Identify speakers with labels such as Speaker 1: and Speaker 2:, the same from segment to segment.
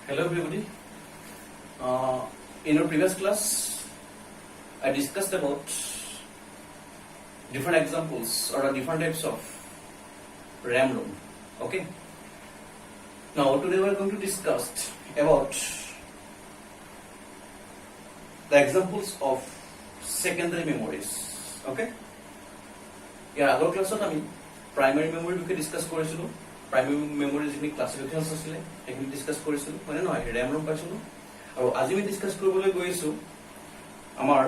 Speaker 1: Hello everybody. In our previous class, I discussed about different examples or different types of RAM-ROM. Okay. Now today we are going to discuss about the examples of secondary memories. Okay. ইয়াৰ আগৰ ক্লাছত আমি primary memory বিষয়ে discuss কৰিছিলো primary memory যিখিনি classifications আছিল সেইখিনি discuss কৰিছিলো মানে নহয় RAM ROM পাইছিলো আৰু আজি আমি ডিসকাস কৰিবলৈ গৈছো আমাৰ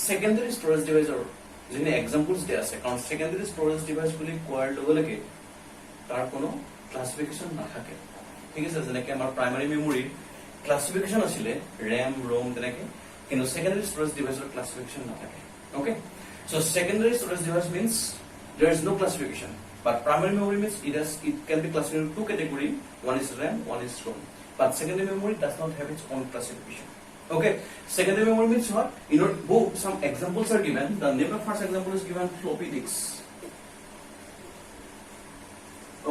Speaker 1: সেকেন্ডাৰী ষ্টৰেজ ডিভাইচৰ যিখিনি এক্সাম্পলস দিয়া আছে কাৰণ সেকেন্ডাৰী ষ্টৰেজ ডিভাইচ বুলি কোৱাৰ লগে লগে তাৰ কোনো ক্লাসিফিকেশন নাথাকে ঠিক আছে যেনেকৈ আমাৰ প্ৰাইমাৰী মেমৰি ক্লাসিফিকেশন আছিল RAM ROM তেনেকৈ কিন্তু সেকেন্ডাৰী ষ্টৰেজ ডিভাইচৰ ক্লাসিফিকেশন নাথাকে ওকে So secondary storage device means there is no classification, but primary memory means it can be classified into two categories. One is RAM, one is ROM. But secondary memory does not have its own classification. Okay, secondary memory means what? In your book, some examples are given. The name of first example is given floppy disks.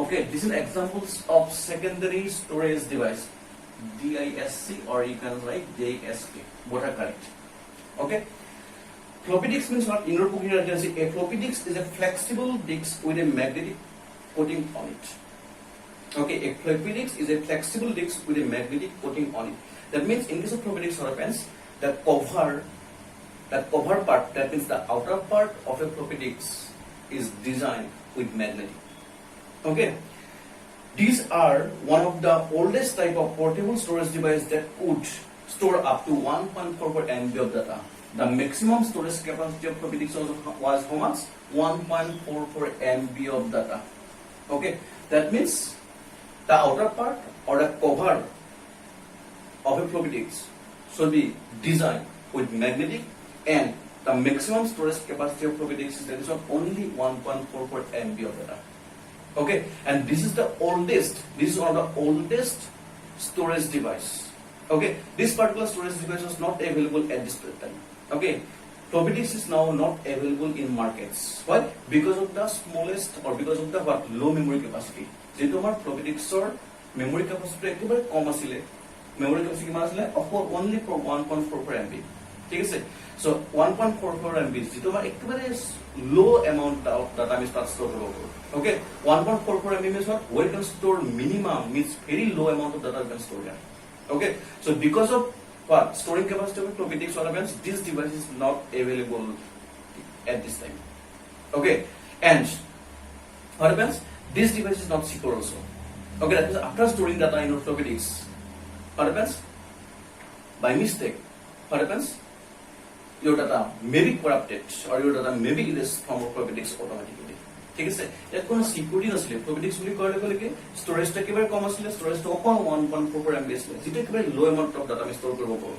Speaker 1: Okay, these are examples of secondary storage device. DISC or you can write DISK. Both are correct. Okay. Floppy disk means what? In your book here, you see a floppy disk is a flexible disk with a magnetic coating on it. Okay, a floppy disk is a flexible disk with a magnetic coating on it. That means in case of floppy disk, what happens? That cover part, that means the outer part of a floppy disk is designed with magnetic. Okay, these are one of the oldest type of portable storage device that could store up to 1.44 MB of data. The maximum storage capacity of floppy disk was how much? 1.44 MB of data. Okay, that means the outer part or the cover of a floppy disk should be designed with magnetic, and the maximum storage capacity of floppy disk is only 1.44 MB of data. Okay, and this is the oldest. This is one of the oldest storage device. Okay, this particular storage device was not available at this time. Okay, floppy disk is now not available in markets. Why? Because of the smallest or because of the low memory capacity. যেহেতু আমাৰ floppy diskৰ memory capacity একেবাৰে কম আছিল memory capacity কিমান আছিল only for 1.44 MB ঠিক আছে so 1.44 MB যেটো আমাৰ একেবাৰে low amount of data আমি store কৰিব পাৰো okay 1.44 MB means what we can store minimum means very low amount of data we can store there okay so because of what storing capacity of floppy disk happens this device is not available at this time okay and what happens this device is not secure also okay that means after storing data in your floppy disk what happens by mistake what happens your data may be corrupted or your data may be erased from your floppy disk automatically ঠিক আছে ইয়াত কোনো security নছিল floppy disk বুলি কলে কলে storage টা একেবাৰে কম আছিল storage টা অকল 1.44 MB আছিল যেটা একেবাৰে লো এমাউন্ট অফ ডাটা আমি স্টোৰ কৰিব পাৰো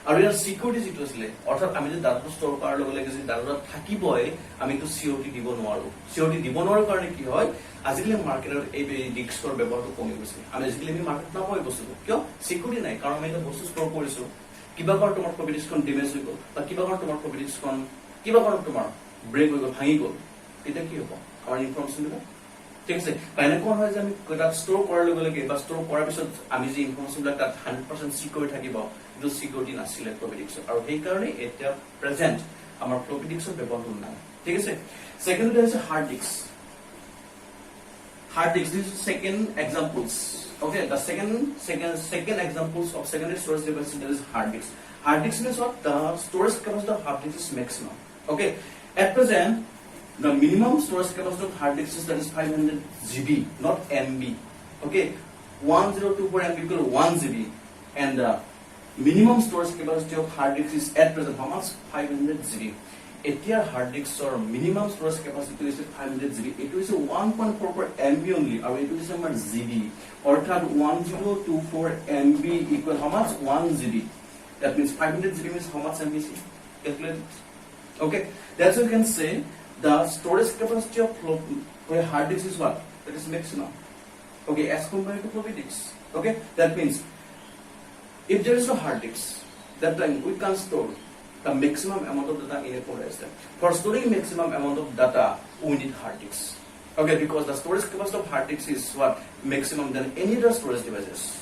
Speaker 1: আৰু ইয়াৰ সিকিউৰিটি যেটো আছিল অৰ্থাৎ আমি যে ডাটা স্টোৰ কৰাৰ লগে লগে যে ডাটা থাকিবই আমি তো সিকিউৰিটি দিব নোৱাৰো সিকিউৰিটি দিব নোৱাৰাৰ কাৰণে কি হয় আজিকালি মাৰ্কেটত এই ডিস্কৰ ব্যৱহাৰটো কমি গৈছে আমি আজিকালি মাৰ্কেট নাপাই বস্তু কিয় সিকিউৰিটি নাই কাৰণ আমি এটা বস্তু স্টোৰ কৰিছো কিবা কাৰণ তোমাৰ floppy diskখন ডেমেজ হৈ গ'ল বা কিবা কাৰণ তোমাৰ floppy diskখন কিবা কাৰণ তোমাৰ ব্ৰেক হৈ গ'ল ভাঙি গ'ল এটা কি হ'ব our information দিব ঠিক আছে মানে কোন হয় যে আমি এটা স্টোৰ কৰাৰ লগে লগে বা স্টোৰ কৰাৰ পিছত আমি যে ইনফৰমেশন বিলাক তাত 100% সিকিউৰ থাকিব কিন্তু সিকিউৰিটি নাছিল floppy diskত আৰু সেই কাৰণে এটা প্ৰেজেন্ট আমাৰ floppy diskৰ ব্যৱহাৰ নাই ঠিক আছে সেকেন্ডলি আছে hard disk this is second examples okay the second examples of secondary storage device that is hard disk means what the storage capacity of hard disk is maximum okay at present the minimum storage capacity of hard disk is that is 500 GB, not MB. Okay, 1024 MB equal 1 GB, and the minimum storage capacity of hard disk is at present how much? 500 GB. Etia hard disk or minimum storage capacity is 500 GB. It is 1.44 MB only, or it is number GB. Or 1024 MB equal how much? 1 GB. That means 500 GB means how much MB? Calculate it. Okay, that's what you can say. The storage capacity of hard disk is what? That is maximum. Okay, as compared to floppy disk. Okay, that means if there is no hard disk, that time we can store the maximum amount of data in a flash drive. For storing maximum amount of data, we need hard disk. Okay, because the storage capacity of hard disk is what maximum than any other storage devices.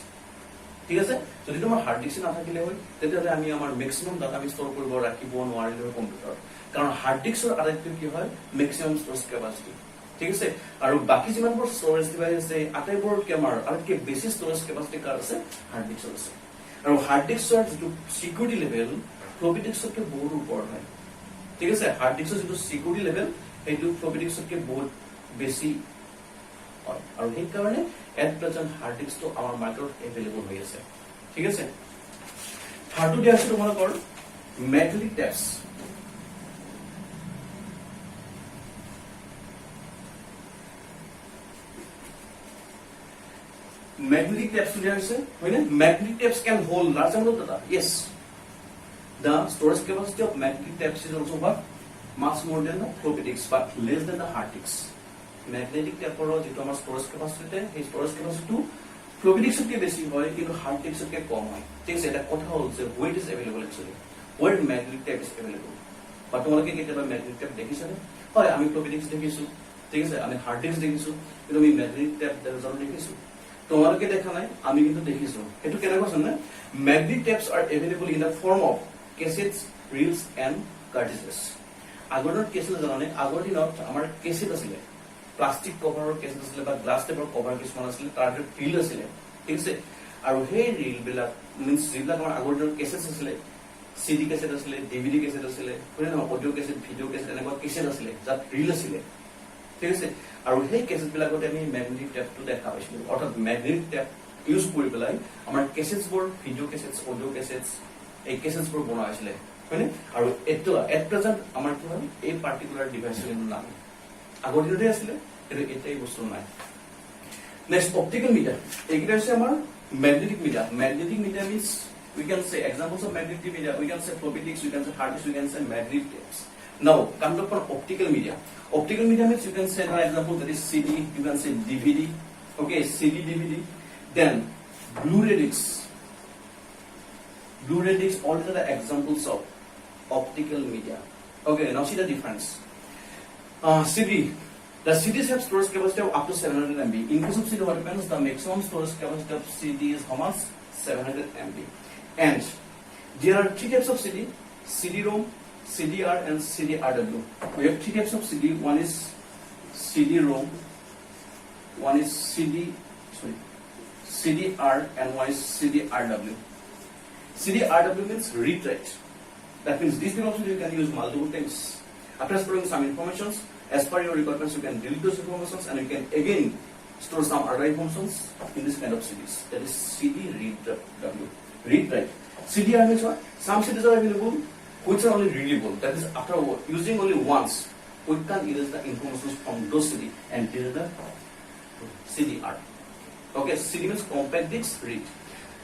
Speaker 1: ঠিক আছে যদি তোমাৰ hard disk নাথাকিলে হয় তেতিয়াহ'লে আমি আমাৰ maximum data আমি ষ্ট'ৰ কৰিব ৰাখিব নোৱাৰিলো হয় কম্পিউটাৰত কাৰণ হাৰ্ড ডিস্কৰ আটাইতকৈ কি হয় মেক্সিমাম ষ্ট'ৰেজ কেপাচিটি ঠিক আছে আৰু বাকি যিমানবোৰ ষ্ট'ৰেজ ডিভাইচ আছে আটাইবোৰ কেমাৰ আৰু কি বেছি ষ্ট'ৰেজ কেপাচিটি কাৰ আছে হাৰ্ড ডিস্কৰ আছে আৰু হাৰ্ড ডিস্কৰ যিটো সিকিউৰিটি লেভেল ফ্লপি ডিস্কতকৈ বহুত ওপৰত হয় ঠিক আছে হাৰ্ড ডিস্কৰ যিটো সিকিউৰিটি লেভেল সেইটো ফ্লপি ডিস্কতকৈ বহুত বেছি হয় আৰু সেই কাৰণে এট প্ৰেজেন্ট হাৰ্ড ডিস্কটো আমাৰ মাৰ্কেটত এভেইলেবল হৈ আছে ঠিক আছে থাৰ্ডটো দিয়া আছে তোমালোকৰ metallic টেপছ magnetic taps to there say magnetic taps can hold large amount of data yes the storage capacity of magnetic taps is also what much more than the floppy disks but less than the hard disks magnetic tap or যেটো আমাৰ storage capacity এই storage capacity to floppy disk কে বেছি হয় কিন্তু hard disk কে কম হয় ঠিক আছে এটা কথা হল যে where it is available actually where magnetic tap is available but তোমালোকে কেতিয়াবা magnetic tap দেখিছানে হয় আমি floppy disk দেখিছো ঠিক আছে আমি hard disk দেখিছো কিন্তু আমি magnetic tap দেখিছো তোমালোকে দেখা নাই আমি কিন্তু দেখিছো এটো কেনে কৈছ না magnetic tapes are available in the form of cassettes reels and cartridges আগৰ কেসেট জানানে আগৰ দিনত আমাৰ কেসেট আছিল প্লাষ্টিক কভাৰৰ কেসেট আছিল বা গ্লাস টেপৰ কভাৰ কিছুমান আছিল তাৰ ৰিল আছিল ঠিক আছে আৰু সেই ৰিল বিলাক মিন্স যিবিলাক আমাৰ আগৰ দিনত কেসেট আছিল সিডি কেসেট আছিল ডিভিডি কেসেট আছিল হয় না অডিও কেসেট ভিডিও কেসেট এনেকুৱা কেসেট আছিল যাত ৰিল আছিল ঠিক আছে আৰু সেই কেসেট বিলাকতে আমি ম্যাগনেটিক টেপটো দেখা পাইছিলো অৰ্থাৎ ম্যাগনেটিক টেপ ইউজ কৰি পেলাই আমাৰ কেসেটছবোৰ ভিডিও কেসেটছ অডিও কেসেটছ এই কেসেটছবোৰ বনোৱা হৈছিল হয়নে আৰু এটো এট প্ৰেজেন্ট আমাৰ কি হয় এই পাৰ্টিকুলাৰ ডিভাইচৰ নাম আগৰ দিনতে আছিল কিন্তু এটাই বস্তু নাই নেক্সট অপটিকেল মিটাৰ এইকেইটা হৈছে আমাৰ magnetic meter means we can say examples of magnetic media we can say floppy disks we can say hard disks we can say magnetic tapes now come to for optical media means you can say for example that is CD you can say DVD okay CD DVD then Blu-ray discs all these are the examples of optical media okay now see the difference CD the CDs have storage capacity of up to 700 MB in case of CD what happens the maximum storage capacity of CD is how much 700 MB and there are three types of CD CD-ROM CDR and CDRW we have three types of CD one is CD-ROM one is CDR and one is CDRW CDRW means read write that means this option you can use multiple times after storing some informations as per your requirements you can delete those informations and you can again store some other informations in this kind of CDs that is CD read write CDR means what some CDs are available which are only readable that is after using only once we can erase the information from those CD and this is the CDR okay CD means compact disc read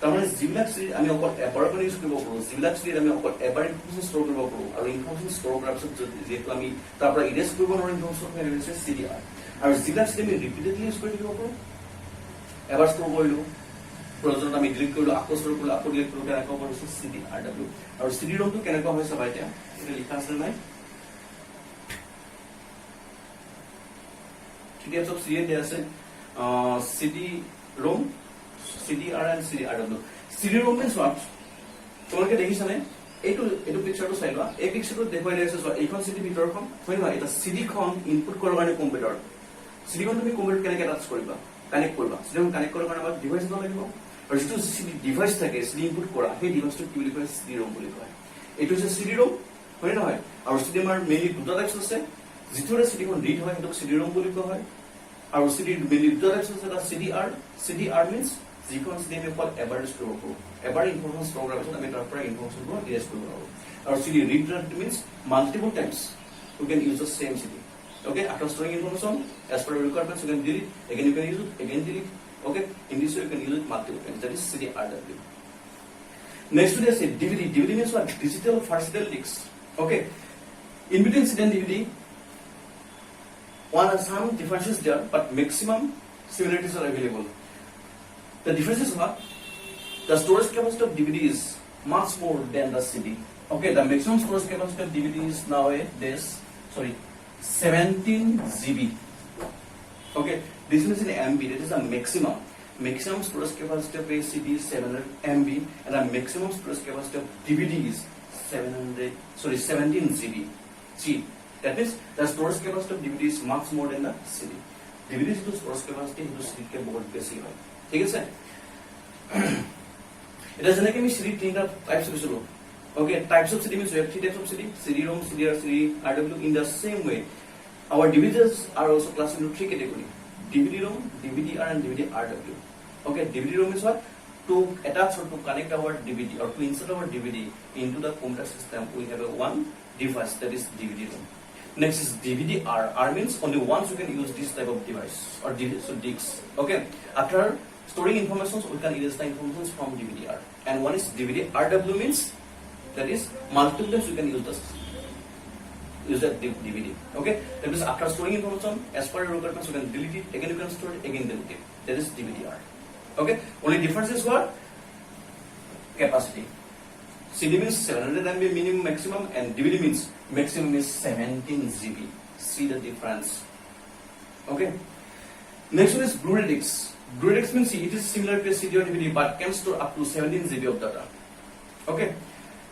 Speaker 1: তাৰমানে যিবিলাক CD আমি অকল এবাৰ কৰি use কৰিব পাৰো যিবিলাক CD আমি অকল এবাৰ ইনফৰমেশন ষ্ট'ৰ কৰিব পাৰো আৰু ইনফৰমেশন ষ্ট'ৰ কৰাৰ পিছত যেটো আমি তাৰ পৰা ইৰেজ কৰিব নোৱাৰো ইনফৰমেশন হৈছে CDR আৰু যিবিলাক CD আমি ৰিপিটেডলি ইউজ কৰি দিব পাৰো এবাৰ ষ্ট'ৰ কৰিলো প্ৰয়োজন আমি ডিলিট কৰিলো আকৌ ষ্ট'ৰ কৰিলো আকৌ ডিলিট কৰিলো কেনেকৈ কৰিছো CDRW আৰু CD-ROM টো কেনেকৈ হয় চাবা এতিয়া এটা লিখা আছে নাই three types of CD there আছে CD-ROM CDR and CDRW CD-ROM means what তোমালোকে দেখিছানে এইটো পিকচাৰটো চাই লোৱা এই পিকচাৰটো দেখুৱাই দিছে চোৱা এইখন CD ভিতৰখন হয় না এটা CD খন ইনপুট কৰাৰ কাৰণে কম্পিউটাৰ CD খন তুমি কম্পিউটাৰ কেনেকৈ টাচ কৰিবা কানেক্ট কৰিবা CD খন কানেক্ট কৰাৰ কাৰণে আমাৰ ডিভাইচ এটা লাগিব আৰু যিটো CD ডিভাইচ থাকে CD ইনপুট কৰা সেই ডিভাইচটো কি বুলি কয় CD-ROM বুলি কয় এইটো হৈছে CD-ROM হয় নহয় আৰু CD আমাৰ মেইনলি দুটা টাইপছ আছে যিটোৰে CD খন ৰিড হয় সেইটো CD-ROM বুলি কোৱা হয় আৰু CD মেইনলি দুটা টাইপছ আছে এটা CDR means যিখন CD আমি অকল এবাৰ ষ্ট'ৰ কৰোঁ এবাৰ ইনফৰমেশন ষ্ট'ৰ কৰাৰ পিছত আমি তাৰ পৰা ইনফৰমেশনবোৰ ইৰেজ কৰিব পাৰোঁ আৰু CD read write means multiple times you can use the same CD okay after storing information as per your requirements you can delete again you can use it again delete okay in this way you can use it multiple times that is CDRW next we say DVD means what digital versatile discs okay in between CD and DVD one has some differences there but maximum similarities are available the difference is what the storage capacity of DVD is much more than the CD okay the maximum storage capacity of DVD is nowadays 17 GB okay this means in MB that is a maximum storage capacity of a CD is 700 MB and the maximum storage capacity of DVD is 17 GB. See, that means the storage capacity of DVD is much more than the CD. DVD is the storage capacity to CD के बहुत बेसी है, ठीक है sir? It is like we CD तीन types of CD. Okay, types of CD means we have three types of CD: CD-ROM, CDR, CD-RW. In the same way, our DVDs are also classified into three categories: DVD-ROM, DVD-R, and DVD-RW. Okay, DVD-ROM is what? To attach or to connect our DVD or to insert our DVD into the computer system, we have one device, that is DVD-ROM. Next is DVD-R. R means only once you can use this type of device or discs. Okay, after storing information, we can erase the information from DVD-R. And one is DVD-RW means that is multiple times you can use that DVD. Okay, that means after storing information, as per your requirements, you can delete it, again you can store it, again delete it. That is DVD-R. Okay, only difference is what? Capacity. CD means 700 MB minimum maximum and DVD means maximum is 17 GB. See the difference. Okay. Next one is Blu-ray discs. Blu-ray discs means it is similar to a CD or DVD but can store up to 17 GB of data. Okay.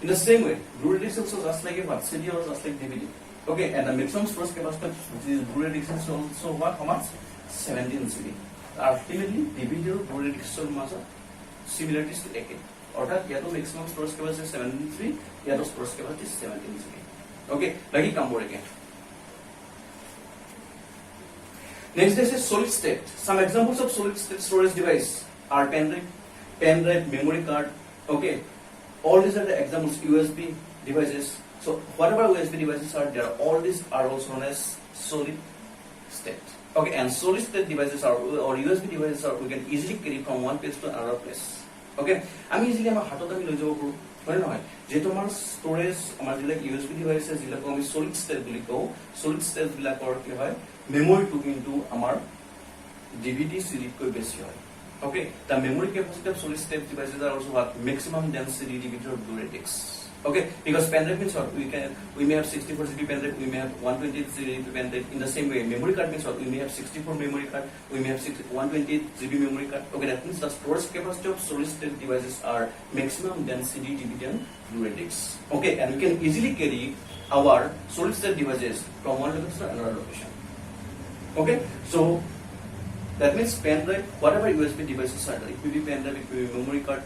Speaker 1: In the same way, Blu-ray discs also just like a what? CD or just like DVD. Okay, and the maximum storage capacity of this Blu-ray discs is also what? How much? 17 GB. Ultimately, DVD or Blu-ray discs are similarities to AK. অর্থাৎ ইয়াতো maximum storage capacity 73, ইয়াতো storage capacity 17 GB. Okay, lagi কাম করেগে. Next is solid state. Some examples of solid state storage device are pen drive, memory card. Okay, all these are the examples. USB devices. So whatever USB devices are there, all these are also known as solid state. Okay, and solid state devices are or USB devices are we can easily carry from one place to another place. Okay, আমি easily আমার হাতত আমি লৈ যাব পাৰো হয় নহয় যে তোমাৰ স্টোরেজ আমাৰ যিলা ইউএসবি ডিভাইসেস যিলা আমি সলিড স্টেট বুলি কও সলিড স্টেট বিলাকৰ কি হয় মেমৰি টু কিন্তু আমাৰ ডিভিডি সিডি কৈ বেছি হয় okay the memory capacity of solid state devices are also what maximum density DVD or Blu-ray discs okay because pen drive means what we may have 64 GB pen drive we may have 128 GB pen drive in the same way memory card means what we may have 64 memory card we may have 128 GB memory card okay that means the storage capacity of solid state devices are maximum density DVD and Blu-ray discs okay and we can easily carry our solid state devices from one location to another location okay so that means pen drive whatever USB devices are there it will be pen drive it will be memory card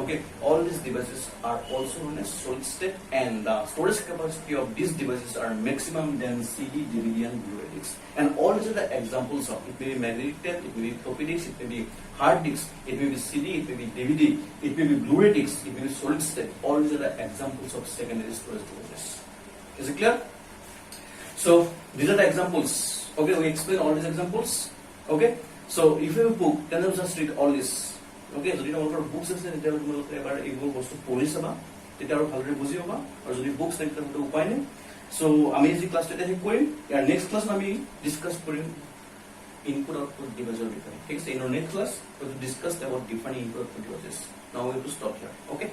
Speaker 1: okay all these devices are also known as solid state and the storage capacity of these devices are maximum density DVD and Blu-ray discs and all these are the examples of it may be magnetic tape it may be floppy disk it may be hard disk it may be CD it may be DVD it may be Blu-ray discs it may be solid state all these are the examples of secondary storage devices is it clear so these are the examples okay we explain all these examples okay so if you have a book then you just read all this okay যদি তোমালোকৰ books আছে তেতিয়া তোমালোকে এবাৰ এইবোৰ বস্তু পঢ়ি চাবা তেতিয়া আৰু ভালদৰে বুজি পাবা আৰু যদি বুকস নাই তেতিয়া উপায় নাই সো আমি যি ক্লাছটো শেষ কৰিম ইয়াৰ নেক্সট ক্লাছ আমি ডিসকাস কৰিম ইনপুট আউটপুট ডিভাইসৰ বিষয়ে ঠিক আছে in our next class we will discuss about different input output devices now we have to stop here okay